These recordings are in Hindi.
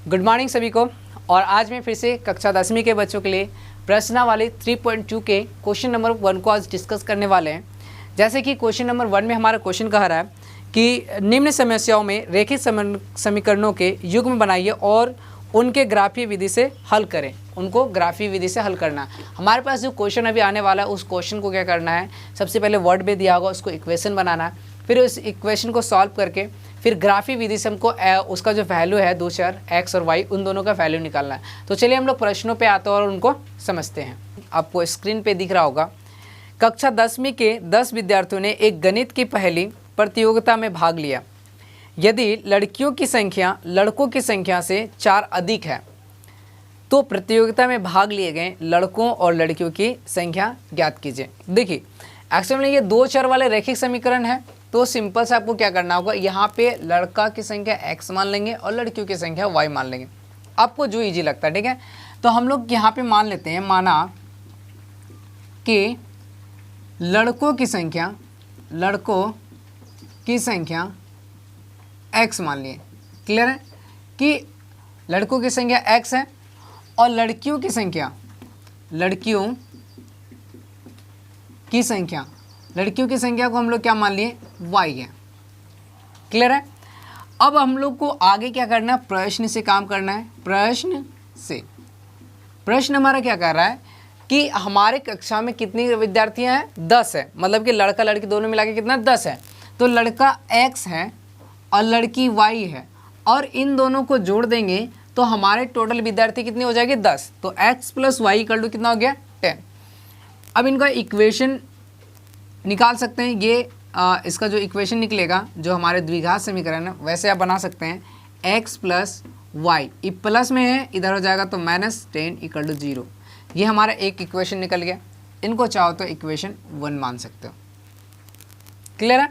गुड मॉर्निंग सभी को। और आज मैं फिर से कक्षा 10वीं के बच्चों के लिए प्रश्नावली 3.2 के क्वेश्चन नंबर 1 को आज डिस्कस करने वाले हैं। जैसे कि क्वेश्चन नंबर 1 में हमारा क्वेश्चन कह रहा है कि निम्न समस्याओं में रेखित समीकरणों के युग्म बनाइए और उनके ग्राफीय विधि से हल करें। उनको ग्राफीय विधि से हल करना। हमारे पास जो क्वेश्चन अभी आने वाला है उस क्वेश्चन को क्या करना है, सबसे पहले वर्ड में दिया होगा उसको इक्वेशन बनाना है, फिर उस इक्वेशन को सॉल्व करके फिर ग्राफीय विधि से हमको उसका जो वैल्यू है दो चर एक्स और वाई उन दोनों का वैल्यू निकालना है। तो चलिए हम लोग प्रश्नों पे आते हैं और उनको समझते हैं। आपको स्क्रीन पे दिख रहा होगा, कक्षा 10वीं के 10 विद्यार्थियों ने एक गणित की पहेली प्रतियोगिता में भाग लिया। यदि लड़कियों की संख्या लड़कों की संख्या से 4 अधिक है तो प्रतियोगिता में भाग लिए गए लड़कों और लड़कियों की संख्या ज्ञात कीजिए। देखिए एक्चुअली ये दो चर वाले रैखिक समीकरण है, तो सिंपल से आपको क्या करना होगा, यहाँ पे लड़का की संख्या x मान लेंगे और लड़कियों की संख्या y मान लेंगे, आपको जो इजी लगता है। ठीक है, तो हम लोग यहाँ पे मान लेते हैं, माना कि लड़कों की संख्या x मान लिए। क्लियर है कि लड़कों की संख्या x है और लड़कियों की संख्या को हम लोग क्या मान लिए, y है। क्लियर है। अब हम लोग को आगे क्या करना है, प्रश्न से काम करना है। प्रश्न हमारा क्या कर रहा है कि हमारे कक्षा में कितनी विद्यार्थियां हैं, 10 है, मतलब कि लड़का लड़की दोनों मिला के कितना 10 है। तो लड़का x है और लड़की y है और इन दोनों को जोड़ देंगे तो हमारे टोटल विद्यार्थी कितनी हो जाएगी, 10। तो x plus y equal to कितना हो गया, 10। अब इनका इक्वेशन निकाल सकते हैं। ये इसका जो इक्वेशन निकलेगा, जो हमारे द्विघात समीकरण है, वैसे आप बना सकते हैं x प्लस वाई, प्लस में है इधर हो जाएगा तो -10 इक्वल टू 0। ये हमारा एक इक्वेशन निकल गया। इनको चाहो तो इक्वेशन 1 मान सकते हो। क्लियर है।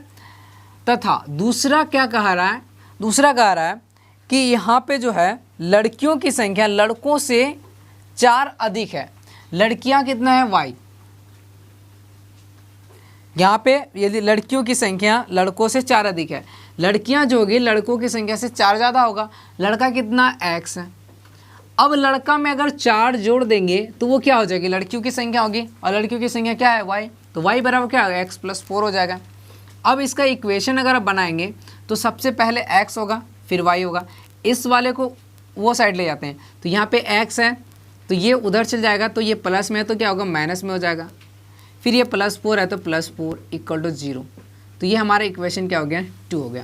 तथा दूसरा क्या कह रहा है, दूसरा कह रहा है कि यहाँ पे जो है लड़कियों की संख्या लड़कों से 4 अधिक है, लड़कियाँ कितना है y। यहाँ पे यदि लड़कियों की संख्या लड़कों से 4 अधिक है, लड़कियाँ जो होगी लड़कों की संख्या से 4 ज़्यादा होगा, लड़का कितना x है। अब लड़का में अगर 4 जोड़ देंगे तो वो क्या हो जाएगी, लड़कियों की संख्या होगी और लड़कियों की संख्या क्या है, y। तो y बराबर क्या होगा, x प्लस 4 हो जाएगा। अब इसका इक्वेशन अगर आप बनाएंगे तो सबसे पहले x होगा फिर y होगा। इस वाले को वो साइड ले जाते हैं तो यहाँ पे x है तो ये उधर चल जाएगा, तो ये प्लस में है तो क्या होगा, माइनस में हो जाएगा। फिर ये +4 है तो +4 इक्वल टू 0। तो ये हमारा इक्वेशन क्या हो गया, 2 हो गया।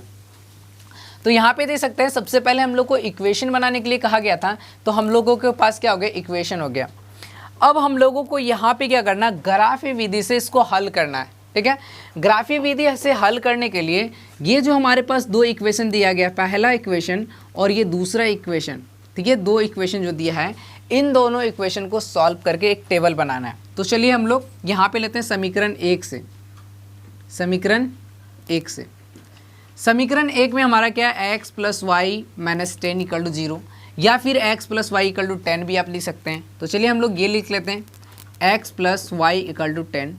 तो यहाँ पे देख सकते हैं सबसे पहले हम लोग को इक्वेशन बनाने के लिए कहा गया था, तो हम लोगों के पास क्या हो गया, इक्वेशन हो गया। अब हम लोगों को यहाँ पे क्या करना, ग्राफीय विधि से इसको हल करना है। ठीक है, ग्राफीय विधि से हल करने के लिए ये जो हमारे पास दो इक्वेशन दिया गया, पहला इक्वेशन और ये दूसरा इक्वेशन, ठीक है, दो इक्वेशन जो दिया है, इन दोनों इक्वेशन को सॉल्व करके एक टेबल बनाना है। तो चलिए हम लोग यहाँ पे लेते हैं समीकरण 1 से। समीकरण 1 में हमारा क्या है, x plus y -10 equal to 0, या फिर x plus y equal to 10 भी आप लिख सकते हैं। तो चलिए हम लोग ये लिख लेते हैं, x plus y equal to 10।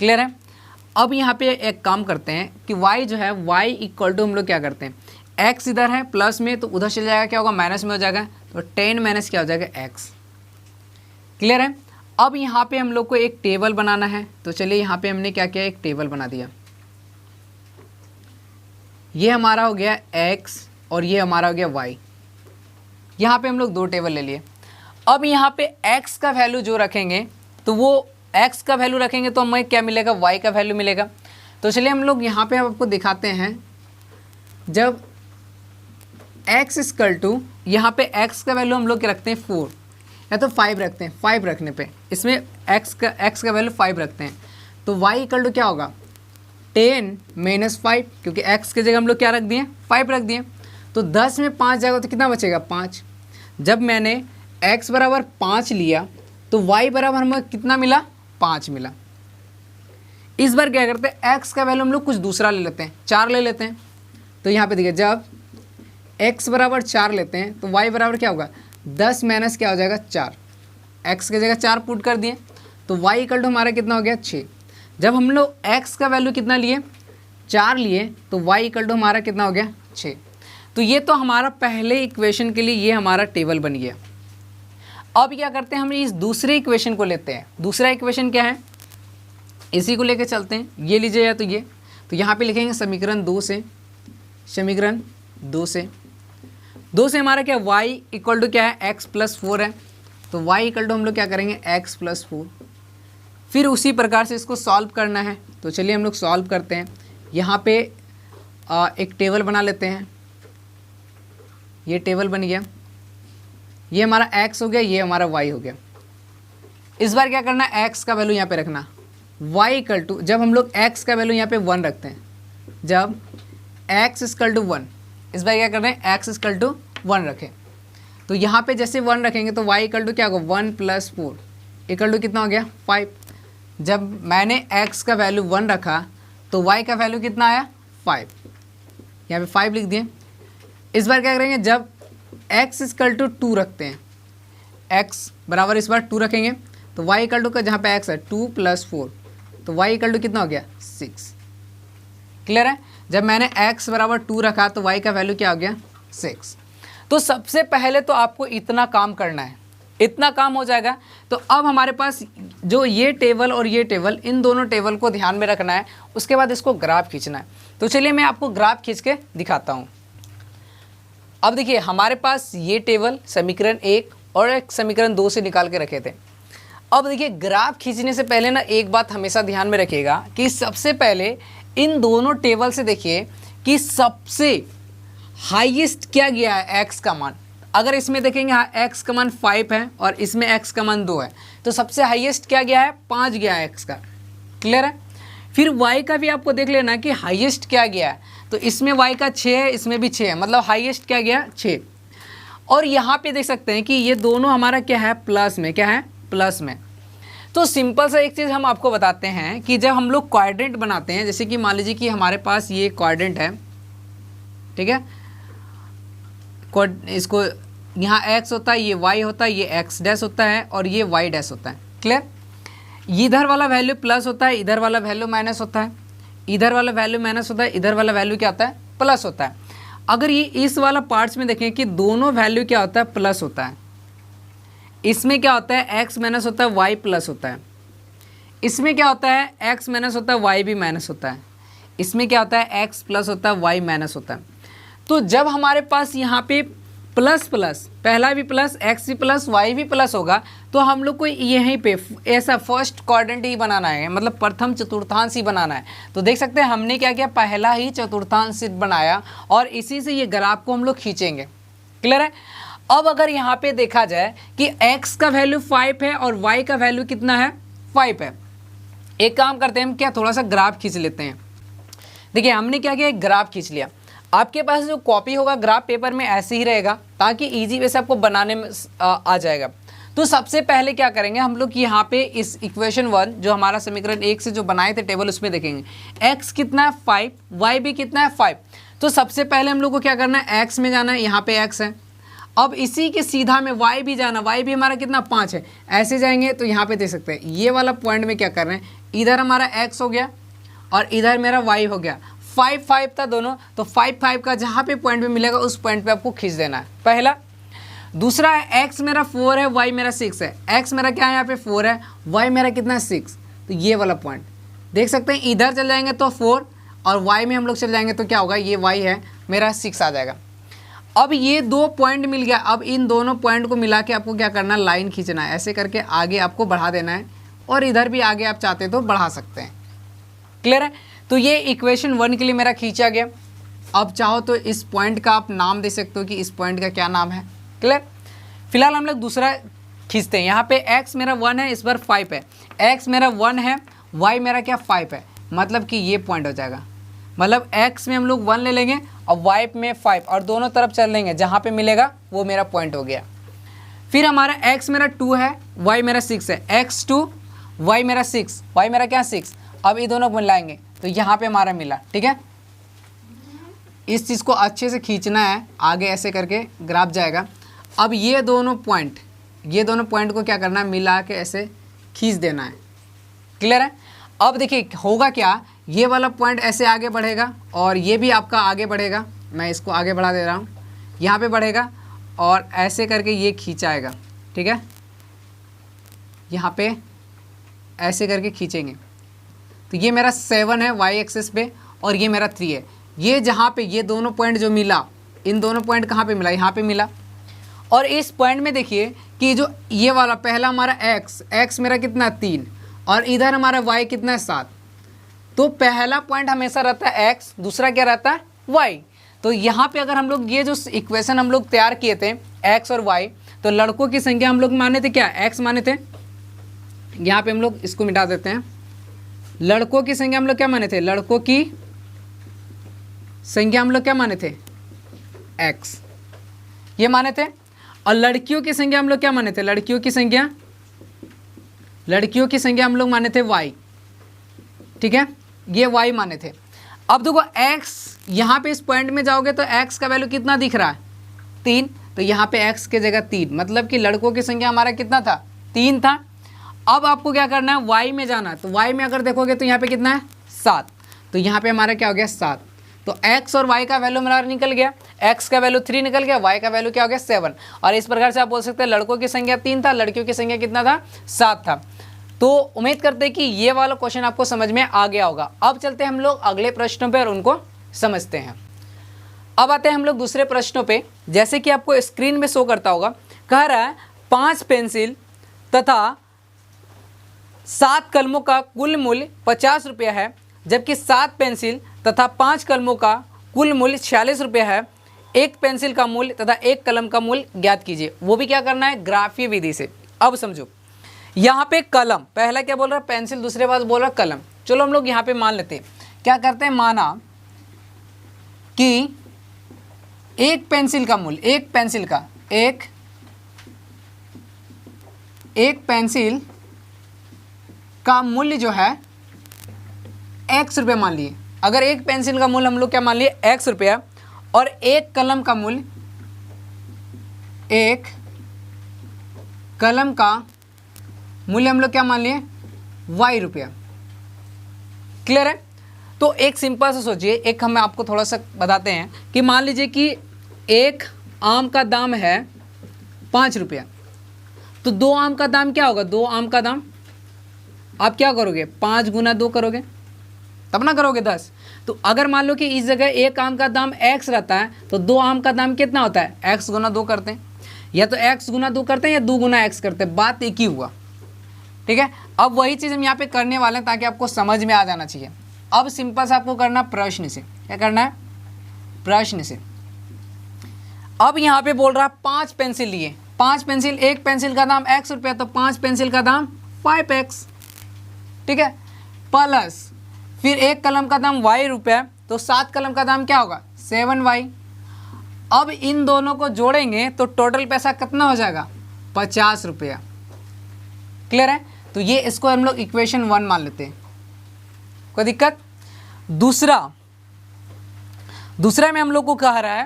Clear है। अब यहाँ पे एक काम करते हैं कि y जो है, y इक्वल टू हम लोग क्या करते हैं, x इधर है प्लस में तो उधर चल जाएगा, क्या होगा, माइनस में हो जाएगा, तो 10 माइनस क्या हो जाएगा, x। क्लियर है। अब यहाँ पे हम लोग को एक टेबल बनाना है, तो चलिए यहाँ पे हमने क्या किया, एक टेबल बना दिया। ये हमारा हो गया x और ये हमारा हो गया y। यहाँ पे हम लोग दो टेबल ले लिए। अब यहाँ पे x का वैल्यू जो रखेंगे तो वो x का वैल्यू रखेंगे तो हमें क्या मिलेगा, y का वैल्यू मिलेगा। तो चलिए हम लोग यहाँ पे आपको दिखाते हैं, जब x इक्वल टू, यहाँ पे x का वैल्यू हम लोग क्या रखते हैं, 4 या तो 5 रखते हैं। 5 रखने पे इसमें x का वैल्यू 5 रखते हैं, तो y इक्वल टू क्या होगा, 10 माइनस 5, क्योंकि x की जगह हम लोग क्या रख दिए, 5 रख दिए। तो 10 में 5 जाएगा तो कितना बचेगा, 5। जब मैंने x बराबर 5 लिया तो y बराबर हमें कितना मिला, 5 मिला। इस बार क्या करते हैं, x का वैल्यू हम लोग कुछ दूसरा ले लेते हैं, 4 ले लेते हैं। तो यहाँ पे देखिए, जब x बराबर 4 लेते हैं तो y बराबर क्या होगा, 10 माइनस क्या हो जाएगा, 4। x की जगह 4 पुट कर दिए तो y इक्वल टू हमारा कितना हो गया, 6। जब हम लोग x का वैल्यू कितना लिए, 4 लिए, तो y इक्वल टू हमारा कितना हो गया, 6। तो ये तो हमारा पहले इक्वेशन के लिए ये हमारा टेबल बन गया। अब क्या करते हैं, हम इस दूसरे इक्वेशन को लेते हैं। दूसरा इक्वेशन क्या है, इसी को लेके चलते हैं। ये लीजिए या तो ये, तो यहाँ पे लिखेंगे समीकरण 2 से, समीकरण 2 से हमारा क्या y इक्वल टू क्या है x प्लस 4 है, तो y इक्वल टू हम लोग क्या करेंगे x प्लस 4। फिर उसी प्रकार से इसको सॉल्व करना है, तो चलिए हम लोग सॉल्व करते हैं। यहाँ पे एक टेबल बना लेते हैं। ये टेबल बन गया, ये हमारा x हो गया, ये हमारा y हो गया। इस बार क्या करना है, x का वैल्यू यहाँ पे रखना, y इक्वल टू, जब हम लोग x का वैल्यू यहाँ पे 1 रखते हैं, जब x इक्वल टू 1, इस बार क्या कर रहे हैं, x इक्वल टू 1 रखें, तो यहाँ पे जैसे 1 रखेंगे तो y इक्वल टू क्या होगा, 1 प्लस 4 इक्वल टू कितना हो गया, 5। जब मैंने x का वैल्यू 1 रखा तो y का वैल्यू कितना आया, 5, यहाँ पे 5 लिख दिए। इस बार क्या करेंगे, जब x इक्वल टू 2 रखते हैं, x बराबर इस बार 2 रखेंगे, तो y इक्वल टू का जहाँ पे x है 2 प्लस 4, तो y इक्वल टू कितना हो गया, 6। क्लियर है। जब मैंने x बराबर 2 रखा तो y का वैल्यू क्या हो गया, 6। तो सबसे पहले तो आपको इतना काम करना है, इतना काम हो जाएगा। तो अब हमारे पास जो ये टेबल और ये टेबल, इन दोनों टेबल को ध्यान में रखना है। उसके बाद इसको ग्राफ खींचना है। तो चलिए मैं आपको ग्राफ खींच के दिखाता हूँ। अब देखिए हमारे पास ये टेबल समीकरण 1 और एक समीकरण 2 से निकाल के रखे थे। अब देखिए ग्राफ खींचने से पहले ना एक बात हमेशा ध्यान में रखिएगा कि सबसे पहले इन दोनों टेबल से देखिए कि सबसे हाईएस्ट क्या गया है, x का मान। अगर इसमें देखेंगे हाँ x का मान 5 है और इसमें x का मान 2 है, तो सबसे हाईएस्ट क्या गया है, 5 गया है x का। क्लियर है। फिर y का भी आपको देख लेना कि हाईएस्ट क्या गया है, तो इसमें y का 6 है, इसमें भी 6 है, मतलब हाईएस्ट क्या गया, 6। और यहाँ पे देख सकते हैं कि ये दोनों हमारा क्या है, प्लस में, क्या है, प्लस में। तो सिंपल सा एक चीज़ हम आपको बताते हैं कि जब हम लोग क्वाड्रेंट बनाते हैं, जैसे कि मान लीजिए कि हमारे पास ये क्वाड्रेंट है, ठीक है, इसको यहाँ x होता है, ये y होता है, ये x डैश होता है और ये y डैश होता है। क्लियर। इधर वाला वैल्यू प्लस होता है, इधर वाला वैल्यू माइनस होता है, इधर वाला वैल्यू माइनस होता है, इधर वाला वैल्यू क्या होता है, प्लस होता है। अगर ये इस वाला पार्ट्स में देखें कि दोनों वैल्यू क्या होता है, प्लस होता है। इसमें क्या होता है, x माइनस होता है, y प्लस होता है। इसमें क्या होता है, x माइनस होता है, y भी माइनस होता है। इसमें क्या होता है, x प्लस होता है, y माइनस होता है। तो जब हमारे पास यहाँ पे प्लस प्लस, पहला भी प्लस, x भी प्लस, y भी प्लस होगा, तो हम लोग को यहीं पे ऐसा फर्स्ट क्वाड्रेंट ही बनाना है, मतलब प्रथम चतुर्थांश ही बनाना है। तो देख सकते हैं हमने क्या किया, पहला ही चतुर्थांश बनाया और इसी से ये ग्राफ को हम लोग खींचेंगे। क्लियर है। अब अगर यहाँ पे देखा जाए कि x का वैल्यू 5 है और y का वैल्यू कितना है, 5 है, एक काम करते हैं हम, क्या थोड़ा सा ग्राफ खींच लेते हैं। देखिए हमने क्या किया, एक ग्राफ खींच लिया। आपके पास जो कॉपी होगा ग्राफ पेपर में ऐसे ही रहेगा, ताकि इजी वे से आपको बनाने में आ जाएगा। तो सबसे पहले क्या करेंगे हम लोग, यहाँ पे इस इक्वेशन 1 जो हमारा समीकरण 1 से जो बनाए थे टेबल, उसमें देखेंगे x कितना है, 5, y भी कितना है, 5। तो सबसे पहले हम लोग को क्या करना है, x में जाना है, यहाँ पे x है। अब इसी के सीधा में y भी जाना, y भी हमारा कितना, 5 है। ऐसे जाएंगे तो यहाँ पे देख सकते हैं ये वाला पॉइंट में क्या कर रहे हैं, इधर हमारा x हो गया और इधर मेरा y हो गया। 5 5 था दोनों, तो 5 5 का जहाँ पे पॉइंट में मिलेगा उस पॉइंट पे आपको खींच देना है, पहला। दूसरा है x मेरा 4 है, y मेरा 6 है। x मेरा क्या है, यहाँ पे 4 है, y मेरा कितना है, 6। तो ये वाला पॉइंट देख सकते हैं, इधर चल जाएंगे तो 4 और y में हम लोग चल जाएंगे तो क्या होगा, ये y है मेरा 6 आ जाएगा। अब ये 2 पॉइंट मिल गया। अब इन दोनों पॉइंट को मिला के आपको क्या करना है, लाइन खींचना है। ऐसे करके आगे आपको बढ़ा देना है और इधर भी आगे आप चाहते तो बढ़ा सकते हैं। क्लियर है। तो ये इक्वेशन 1 के लिए मेरा खींचा गया। अब चाहो तो इस पॉइंट का आप नाम दे सकते हो कि इस पॉइंट का क्या नाम है। क्लियर। फिलहाल हम लोग दूसरा खींचते हैं। यहाँ पे x मेरा 1 है, इस बार 5 है। x मेरा 1 है, y मेरा क्या 5 है, मतलब कि ये पॉइंट हो जाएगा। मतलब x में हम लोग 1 ले लेंगे और y में 5 और दोनों तरफ चल लेंगे, जहाँ पे मिलेगा वो मेरा पॉइंट हो गया। फिर हमारा x मेरा 2 है, y मेरा 6 है। x 2, y मेरा 6, y मेरा क्या 6। अब ये दोनों को मिलाएंगे तो यहाँ पे हमारा मिला। ठीक है, इस चीज़ को अच्छे से खींचना है, आगे ऐसे करके ग्राफ जाएगा। अब ये दोनों पॉइंट को क्या करना है, मिला के ऐसे खींच देना है। क्लियर है। अब देखिए होगा क्या, ये वाला पॉइंट ऐसे आगे बढ़ेगा और ये भी आपका आगे बढ़ेगा मैं इसको आगे बढ़ा दे रहा हूँ, यहाँ पे बढ़ेगा और ऐसे करके ये खींचाएगा, ठीक है, यहाँ पे ऐसे करके खींचेंगे तो ये मेरा 7 है वाई एक्सिस पे और ये मेरा 3 है। ये जहाँ पे ये दोनों पॉइंट जो मिला, इन दोनों पॉइंट कहाँ पे मिला, यहाँ पे मिला। और इस पॉइंट में देखिए कि जो ये वाला पहला हमारा x मेरा कितना 3 और इधर हमारा y कितना है 7। तो पहला पॉइंट हमेशा रहता है x, दूसरा क्या रहता है y। तो यहाँ पे अगर हम लोग ये जो इक्वेशन हम लोग तैयार किए थे x और y, तो लड़कों की संख्या हम लोग माने थे क्या, x माने थे। यहाँ पे हम लोग इसको मिटा देते हैं। लड़कों की संख्या हम लोग क्या माने थे, लड़कों की संख्या हम लोग क्या माने थे, x ये माने थे। और लड़कियों की संख्या हम लोग क्या माने थे, लड़कियों की संख्या हम लोग माने थे y, ठीक है, ये y माने थे। अब देखो x, यहाँ पे इस पॉइंट में जाओगे तो x का वैल्यू कितना दिख रहा है 3, तो यहाँ पे x के जगह 3, मतलब कि लड़कों की संख्या हमारा कितना था 3 था। अब आपको क्या करना है y में जाना है, तो y में अगर देखोगे तो यहाँ पे कितना है 7, तो यहाँ पे हमारा क्या हो गया 7। तो x और y का वैल्यू हमारा निकल गया, x का वैल्यू 3 निकल गया, y का वैल्यू क्या हो गया 7। और इस प्रकार से आप बोल सकते हैं लड़कों की संख्या 3 था, लड़कियों की संख्या कितना था 7 था। तो उम्मीद करते हैं कि ये वाला क्वेश्चन आपको समझ में आ गया होगा। अब चलते हैं हम लोग अगले प्रश्नों पर और उनको समझते हैं। अब आते हैं हम लोग दूसरे प्रश्नों पे। जैसे कि आपको स्क्रीन में शो करता होगा, कह रहा है 5 पेंसिल तथा 7 कलमों का कुल मूल्य 50 रुपया है, जबकि 7 पेंसिल तथा 5 कलमों का कुल मूल्य 46 रुपया है। एक पेंसिल का मूल्य तथा एक कलम का मूल्य ज्ञात कीजिए। वो भी क्या करना है, ग्राफीय विधि से। अब समझो, यहाँ पे कलम, पहला क्या बोल रहा है पेंसिल, दूसरे बात बोल रहा है कलम। चलो हम लोग यहाँ पे मान लेते हैं, क्या करते हैं, माना कि एक पेंसिल का मूल्य, एक पेंसिल का मूल्य जो है x रुपये मान लिए। अगर एक पेंसिल का मूल्य हम लोग क्या मान लिए x रुपया, और एक कलम का मूल्य हम लोग क्या मान लिए y रुपया। क्लियर है। तो एक सिंपल से सोचिए, एक हम आपको थोड़ा सा बताते हैं कि मान लीजिए कि एक आम का दाम है 5 रुपया, तो 2 आम का दाम क्या होगा, 2 आम का दाम आप क्या करोगे 5 गुना 2 करोगे तब ना करोगे 10। तो अगर मान लो कि इस जगह एक आम का दाम x रहता है, तो 2 आम का दाम कितना होता है, x गुना 2 करते हैं, या तो x गुना 2 करते हैं या 2 गुना x करते हैं, बात एक ही हुआ। ठीक है, अब वही चीज़ हम यहाँ पे करने वाले हैं ताकि आपको समझ में आ जाना चाहिए। अब सिंपल से आपको करना प्रश्न से, क्या करना है, प्रश्न से। अब यहाँ पे बोल रहा है 5 पेंसिल लिए, 5 पेंसिल, एक पेंसिल का दाम x रुपया, तो 5 पेंसिल का दाम 5x, ठीक है, प्लस फिर एक कलम का दाम y रुपया, तो 7 कलम का दाम क्या होगा 7y। अब इन दोनों को जोड़ेंगे तो टोटल पैसा कितना हो जाएगा 50 रुपया। क्लियर है। तो ये इसको हम लोग इक्वेशन 1 मान लेते हैं, कोई दिक्कत। दूसरा में हम लोग को कह रहा है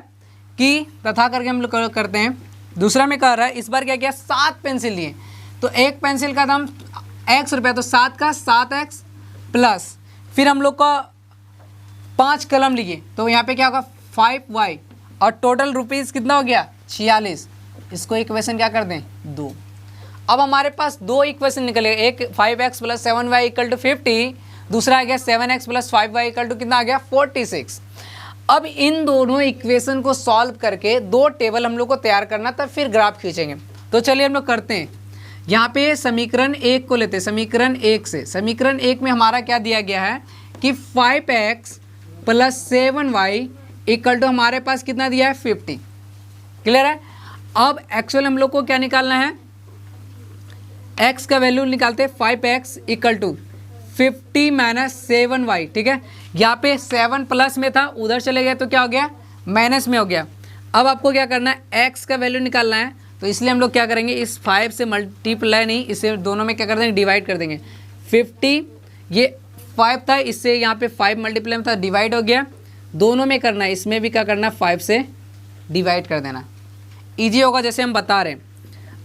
कि तथा करके हम लोग करते हैं। दूसरा में कह रहा है, इस बार क्या किया 7 पेंसिल लिए, तो एक पेंसिल का दाम x रुपया, तो 7 का 7x, प्लस फिर हम लोग का 5 कलम लिए, तो यहाँ पे क्या होगा 5y, और टोटल रुपीज़ कितना हो गया 46। इसको इक्वेशन क्या कर दें 2। अब हमारे पास 2 इक्वेशन निकले, एक 5x plus 7y equal to 50, दूसरा आ गया 7x plus 5y equal to कितना आ गया 46। अब इन दोनों इक्वेशन को सॉल्व करके 2 टेबल हम लोग को तैयार करना था, फिर ग्राफ खींचेंगे। तो चलिए हम लोग करते हैं। यहाँ पे समीकरण 1 को लेते हैं, समीकरण 1 से। समीकरण 1 में हमारा क्या दिया गया है कि 5x plus 7y equal to हमारे पास कितना दिया है 50। क्लियर है। अब एक्चुअल हम लोग को क्या निकालना है, x का वैल्यू निकालते हैं 5x equal to 50 minus 7y। ठीक है, यहाँ पे 7 प्लस में था, उधर चले गए तो क्या हो गया माइनस में हो गया। अब आपको क्या करना है x का वैल्यू निकालना है, तो इसलिए हम लोग क्या करेंगे, इस 5 से मल्टीप्लाई नहीं, इसे दोनों में क्या कर देंगे डिवाइड कर देंगे। 50 ये 5 था, इससे यहाँ पे 5 मल्टीप्लाई में था, डिवाइड हो गया। दोनों में करना है, इसमें भी क्या करना है 5 से डिवाइड कर देना, ईजी होगा जैसे हम बता रहे हैं।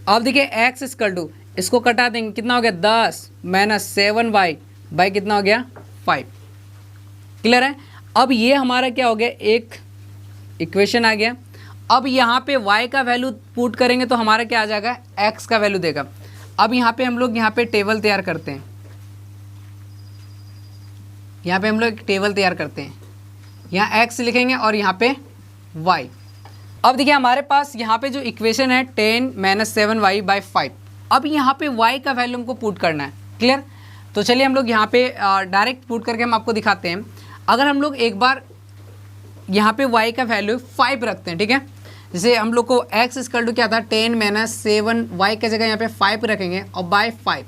अब देखिए x इक्वल टू, इसको कटा देंगे, कितना हो गया 10 माइनस 7y बाई कितना हो गया 5। क्लियर है। अब ये हमारा क्या हो गया, एक इक्वेशन आ गया। अब यहाँ पे y का वैल्यू पुट करेंगे तो हमारा क्या आ जाएगा, x का वैल्यू देगा। अब यहाँ पे हम लोग यहाँ पे टेबल तैयार करते हैं, यहाँ पे हम लोग एक टेबल तैयार करते हैं, यहाँ x लिखेंगे और यहाँ पे y। अब देखिए हमारे पास यहाँ पे जो इक्वेशन है 10 - 7y/5, अब यहाँ पे y का वैल्यू हमको पुट करना है। क्लियर? तो चलिए हम लोग यहाँ पे डायरेक्ट पुट करके हम आपको दिखाते हैं। अगर हम लोग एक बार यहाँ पे y का वैल्यू 5 रखते हैं, ठीक है, जैसे हम लोग को x इक्वल टू क्या था 10 - 7 y की जगह यहाँ पे 5 रखेंगे और बाय 5,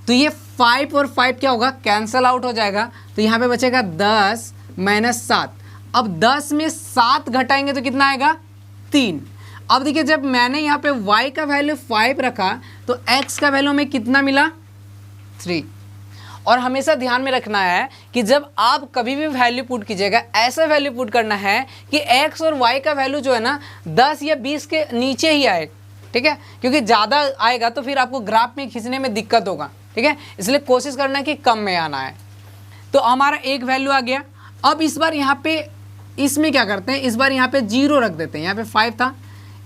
तो ये 5 और 5 क्या होगा, कैंसल आउट हो जाएगा। तो यहाँ पे बचेगा 10 - 7। अब 10 में 7 घटाएंगे तो कितना आएगा, 3। अब देखिए जब मैंने यहाँ पे y का वैल्यू 5 रखा तो x का वैल्यू हमें कितना मिला, 3। और हमेशा ध्यान में रखना है कि जब आप कभी भी वैल्यू पुट कीजिएगा, ऐसा वैल्यू पुट करना है कि x और y का वैल्यू जो है ना 10 या 20 के नीचे ही आए, ठीक है, क्योंकि ज़्यादा आएगा तो फिर आपको ग्राफ में खींचने में दिक्कत होगा, ठीक है, इसलिए कोशिश करना है कि कम में आना है। तो हमारा एक वैल्यू आ गया। अब इस बार यहाँ पे इसमें क्या करते हैं, इस बार यहाँ पे 0 रख देते हैं, यहाँ पे 5 था,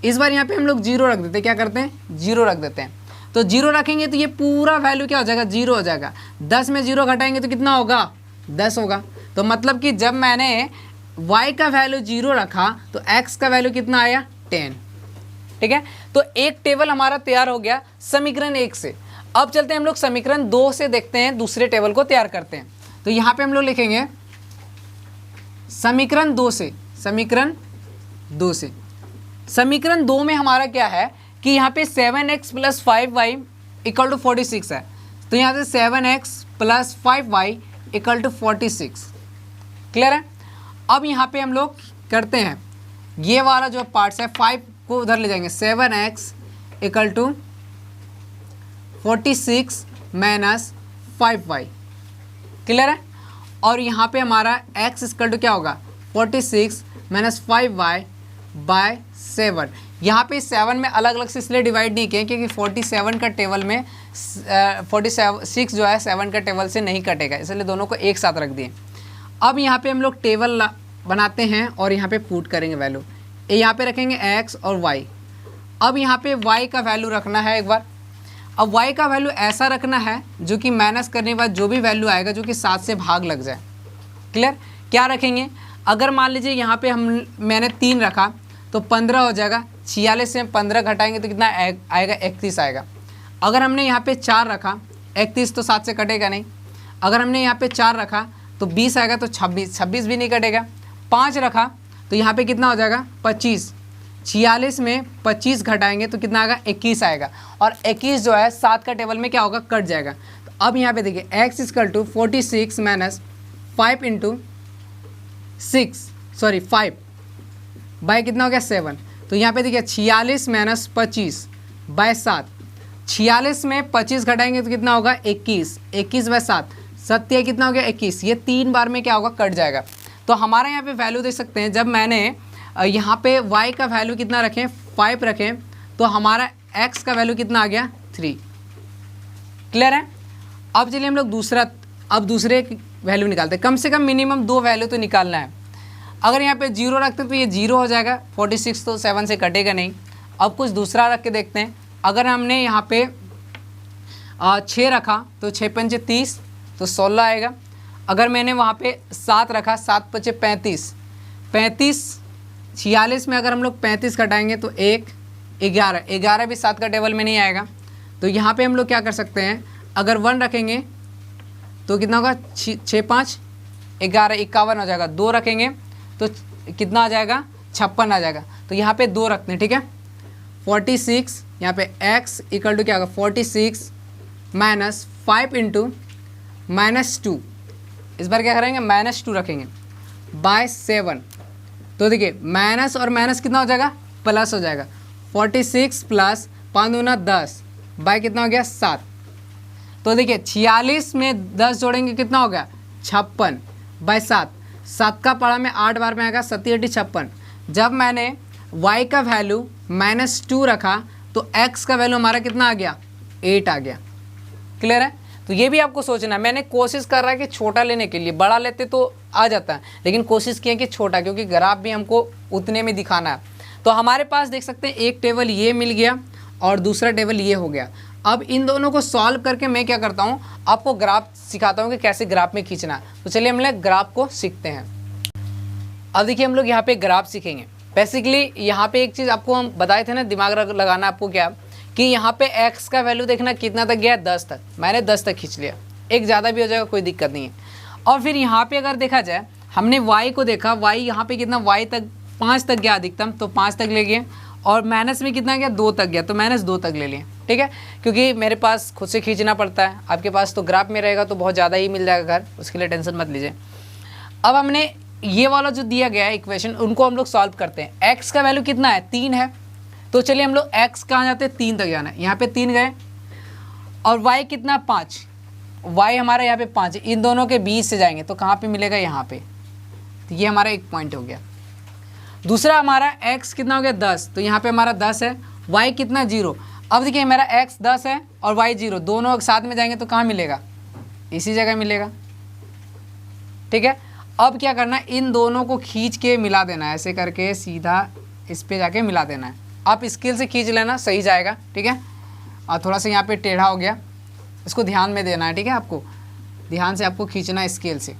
इस बार यहाँ पे हम लोग 0 रख देते हैं, क्या करते हैं 0 रख देते हैं। तो 0 रखेंगे तो ये पूरा वैल्यू क्या हो जाएगा, 0 हो जाएगा। 10 में 0 घटाएंगे तो कितना होगा, 10 होगा। तो मतलब कि जब मैंने y का वैल्यू 0 रखा तो x का वैल्यू कितना आया, 10, ठीक है। तो एक टेबल हमारा तैयार हो गया समीकरण 1 से। अब चलते हैं हम लोग समीकरण 2 से, देखते हैं दूसरे टेबल को तैयार करते हैं। तो यहाँ पे हम लोग लिखेंगे समीकरण 2 से, समीकरण 2 से, समीकरण 2 में हमारा क्या है कि यहाँ पे 7x + 5y = 46 है। तो यहाँ से 7x + 5y = 46। क्लियर है? अब यहाँ पे हम लोग करते हैं ये वाला जो पार्ट्स है, 5 को उधर ले जाएंगे, 7x = 46 - 5y। क्लियर है? और यहाँ पे हमारा x इक्वल टू क्या होगा, 46 - 5y/7। यहाँ पे 7 में अलग अलग से इसलिए डिवाइड नहीं किए क्योंकि 47 का टेबल में 46 जो है 7 का टेबल से नहीं कटेगा, इसलिए दोनों को एक साथ रख दिए। अब यहाँ पे हम लोग टेबल बनाते हैं और यहाँ पे पुट करेंगे वैल्यू। यहाँ पे रखेंगे x और y। अब यहाँ पे y का वैल्यू रखना है एक बार। अब y का वैल्यू ऐसा रखना है जो कि माइनस करने के बाद जो भी वैल्यू आएगा जो कि 7 से भाग लग जाए। क्लियर? क्या रखेंगे, अगर मान लीजिए यहाँ पे मैंने 3 रखा तो 15 हो जाएगा, 46 से 15 घटाएंगे तो कितना आएगा, 31 आएगा। अगर हमने यहाँ पे 4 रखा, 31 तो 7 से कटेगा नहीं। अगर हमने यहाँ पे 4 रखा तो 20 आएगा, तो 26 भी नहीं कटेगा। 5 रखा तो यहाँ पे कितना हो जाएगा, 25। 46 में 25 घटाएंगे तो कितना आएगा, 21 आएगा। और 21 जो है 7 का टेबल में क्या होगा, कट जाएगा। तो अब यहाँ पे देखिए x = 46 - 5 × 5 बाय कितना हो गया, 7। तो यहाँ पे देखिए 46 - 25/7। 46 में 25 घटाएंगे तो कितना होगा, 21। 21/7, 7 कितना हो गया, 21। ये 3 बार में क्या होगा, कट जाएगा। तो हमारा यहाँ पे वैल्यू देख सकते हैं, जब मैंने यहाँ पे y का वैल्यू कितना रखें, 5 रखें, तो हमारा x का वैल्यू कितना आ गया, 3। क्लियर है? अब चलिए हम लोग दूसरे वैल्यू निकालते हैं। कम से कम मिनिमम 2 वैल्यू तो निकालना है। अगर यहाँ पे 0 रखते हैं तो ये 0 हो जाएगा, 46 तो 7 से कटेगा नहीं। अब कुछ दूसरा रख के देखते हैं। अगर हमने यहाँ पे 6 रखा तो 6 × 5 = 30, तो 16 आएगा। अगर मैंने वहाँ पे 7 रखा, 7 × 5 = 35। 46 में अगर हम लोग 35 घटाएंगे तो 1 11, 11 भी 7 का टेबल में नहीं आएगा। तो यहाँ पे हम लोग क्या कर सकते हैं, अगर 1 रखेंगे तो कितना होगा, 6 × 5 = 11, 51 हो जाएगा। 2 रखेंगे तो कितना आ जाएगा, 56 आ जाएगा। तो यहाँ पे 2 रखते हैं, ठीक है। 46 यहाँ पे x = क्या होगा, 46 - 5 × -2। इस बार क्या करेंगे, -2 रखेंगे बाय 7। तो देखिए माइनस और माइनस कितना हो जाएगा, प्लस हो जाएगा। 46 + 5 दूना 10 बाय कितना हो गया, 7। तो देखिए 46 में 10 जोड़ेंगे कितना हो गया, 56/7। 7 का पढ़ा में 8 बार में आएगा, 7 × 8 = 56। जब मैंने y का वैल्यू -2 रखा तो x का वैल्यू हमारा कितना आ गया, 8 आ गया। क्लियर है? तो ये भी आपको सोचना है। मैंने कोशिश कर रहा है कि छोटा लेने के लिए, बड़ा लेते तो आ जाता है, लेकिन कोशिश किया कि छोटा, क्योंकि ग्राफ भी हमको उतने में दिखाना है। तो हमारे पास देख सकते हैं एक टेबल ये मिल गया और दूसरा टेबल ये हो गया। अब इन दोनों को सॉल्व करके मैं क्या करता हूँ, आपको ग्राफ सिखाता हूँ कि कैसे ग्राफ में खींचना है। तो चलिए हम लोग ग्राफ को सीखते हैं। अब देखिए हम लोग यहाँ पे ग्राफ सीखेंगे। बेसिकली यहाँ पे एक चीज़ आपको हम बताए थे ना, दिमाग लगाना आपको क्या, कि यहाँ पे x का वैल्यू देखना कितना तक गया, 10 तक। मैंने 10 तक खींच लिया, एक ज़्यादा भी हो जाएगा कोई दिक्कत नहीं है। और फिर यहाँ पे अगर देखा जाए, हमने y को देखा, y यहाँ पे कितना, y तक 5 तक गया अधिकतम, तो 5 तक ले गए। और माइनस में कितना गया, 2 तक गया, तो -2 तक ले लिए। ठीक है, क्योंकि मेरे पास खुद से खींचना पड़ता है, आपके पास तो ग्राफ में रहेगा तो बहुत ज़्यादा ही मिल जाएगा घर, उसके लिए टेंशन मत लीजिए। अब हमने ये वाला जो दिया गया है इक्वेशन, उनको हम लोग सॉल्व करते हैं। x का वैल्यू कितना है, 3 है, तो चलिए हम लोग x कहाँ जाते हैं, 3 तक जाना है। यहाँ पे 3 गए, और y कितना, 5, y हमारा यहाँ पे 5 है। इन दोनों के बीच से जाएंगे तो कहाँ पे मिलेगा, यहाँ पे। तो ये हमारा एक पॉइंट हो गया। दूसरा हमारा x कितना हो गया, 10, तो यहाँ पे हमारा 10 है। y कितना, 0। अब देखिए मेरा x 10 है और y 0, दोनों साथ में जाएंगे तो कहाँ मिलेगा, इसी जगह मिलेगा। ठीक है, अब क्या करना है, इन दोनों को खींच के मिला देना है, ऐसे करके सीधा इस पे जाके मिला देना है। आप स्केल से खींच लेना, सही जाएगा। ठीक है, और थोड़ा सा यहाँ पे टेढ़ा हो गया, इसको ध्यान में देना है। ठीक है, आपको ध्यान से आपको खींचना है स्केल से।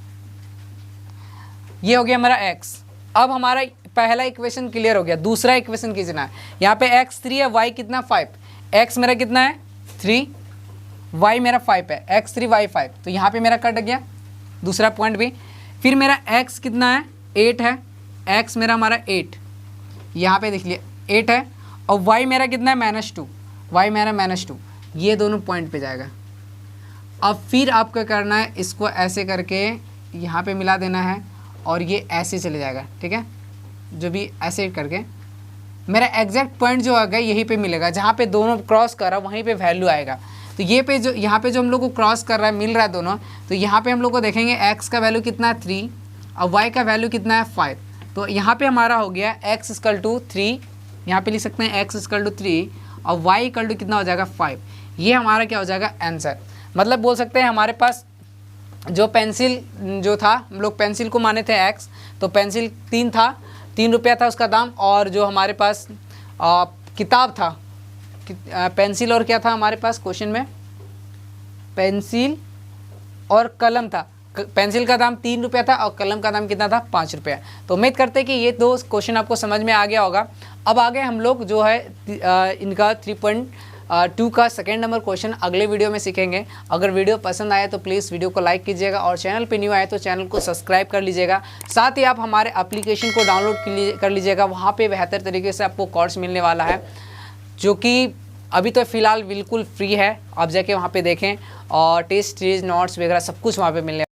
ये हो गया हमारा x। अब हमारा पहला इक्वेशन क्लियर हो गया, दूसरा इक्वेशन खींचना है। यहाँ पे x 3 है, y कितना 5, x मेरा कितना है 3, y मेरा 5 है, x 3 y 5, तो यहाँ पे मेरा कट गया दूसरा पॉइंट भी। फिर मेरा x कितना है, 8 है, x मेरा हमारा 8, यहाँ पे देख लिया 8 है, और y मेरा कितना है, -2, y मेरा -2, ये दोनों पॉइंट पे जाएगा। अब फिर आपको क्या करना है, इसको ऐसे करके यहाँ पे मिला देना है, और ये ऐसे चले जाएगा। ठीक है, जो भी ऐसे करके मेरा एग्जैक्ट पॉइंट जो आ गया यहीं पे मिलेगा, जहाँ पे दोनों क्रॉस कर रहा है वहीं पे वैल्यू आएगा। तो ये पे जो यहाँ पे जो हम लोग को क्रॉस कर रहा है, मिल रहा है दोनों, तो यहाँ पे हम लोग को देखेंगे x का वैल्यू कितना है 3 और y का वैल्यू कितना है 5। तो यहाँ पे हमारा हो गया x = 3, यहाँ पे लिख सकते हैं x = 3 और y = कितना हो जाएगा 5। ये हमारा क्या हो जाएगा, आंसर। मतलब बोल सकते हैं हमारे पास जो पेंसिल जो था, हम लोग पेंसिल को माने थे x, तो पेंसिल 3 रुपया था उसका दाम, और जो हमारे पास किताब था, पेंसिल और क्या था हमारे पास क्वेश्चन में, पेंसिल और कलम था। पेंसिल का दाम 3 रुपया था और कलम का दाम कितना था, 5 रुपया। तो उम्मीद करते हैं कि ये दो क्वेश्चन आपको समझ में आ गया होगा। अब आगे हम लोग जो है इनका 3.2 का सेकेंड नंबर क्वेश्चन अगले वीडियो में सीखेंगे। अगर वीडियो पसंद आए तो प्लीज़ वीडियो को लाइक कीजिएगा, और चैनल पे न्यू आए तो चैनल को सब्सक्राइब कर लीजिएगा। साथ ही आप हमारे एप्लीकेशन को डाउनलोड कर लीजिएगा, वहाँ पे बेहतर तरीके से आपको कोर्स मिलने वाला है, जो कि अभी तो फ़िलहाल बिल्कुल फ्री है। आप जाके वहाँ पे देखें, और टेस्ट सीरीज नोट्स वगैरह सब कुछ वहाँ पे मिलने